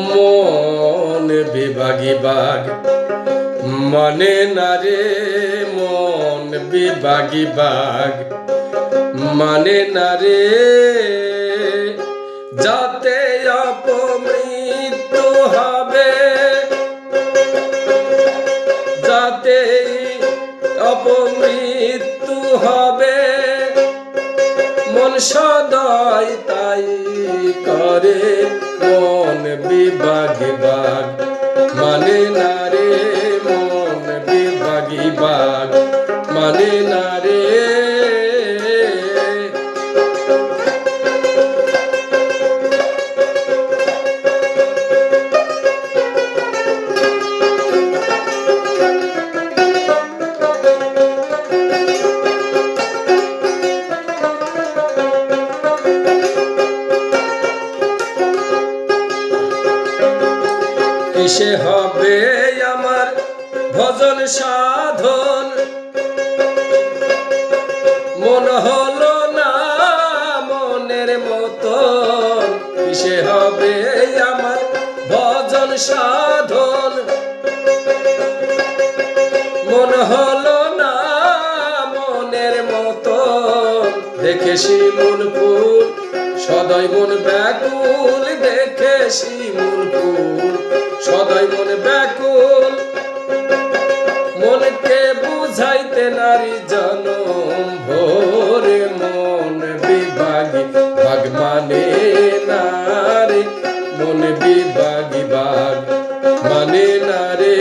মন বিভাগী বাঘ মানে না রে, মন বিভাগী বাঘ মানে না রে, যাতে অপমৃত্যু হবে, যাতে অপমৃত্যু হবে, মন সদয় তাই করে। মন বিভাগী বাঘ মানে না রে, মন বিভাগী বাঘ মানে না রে। কিসে হবে আমার ভজন সাধন, মন হলো না মনের মতন। কিসে হবে আমার ভজন সাধন, মন হলো না মনের মতন। দেখে শিমুল ফুল সদয় মন ব্যাকুল, দেখে শিমুল ফুল সদয় মন ব্যাকুল। মনকে বুঝাইতে নারী জনম ভোরে, মন বিভাগী বাঘ মানে না রে, মন বিভাগী বাঘ মানে না রে।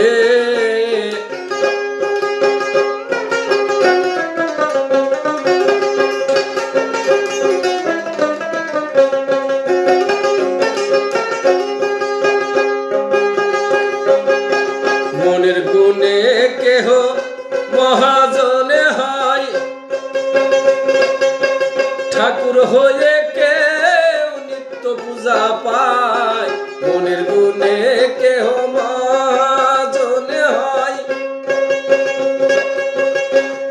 মনের গুণে কেহ মহাজনে হয়, ঠাকুর হয়ে কেউ নিত্য পূজা পায়। মনের গুণে কেহ মহাজনে হয়,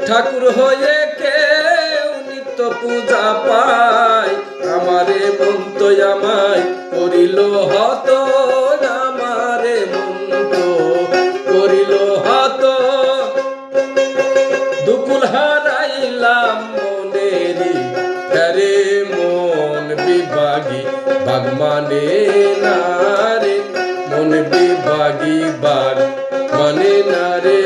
ঠাকুর হয়ে কেউ নিত্য পূজা পায়। আমারে মন তো আমায় করিল হত, আমারে মন তো করিল হত। দুকুল হারাইলাম মনেরি রে, মন বিভাগী বাঘ মানে না রে, মন বিভাগী বাঘ মানে না রে।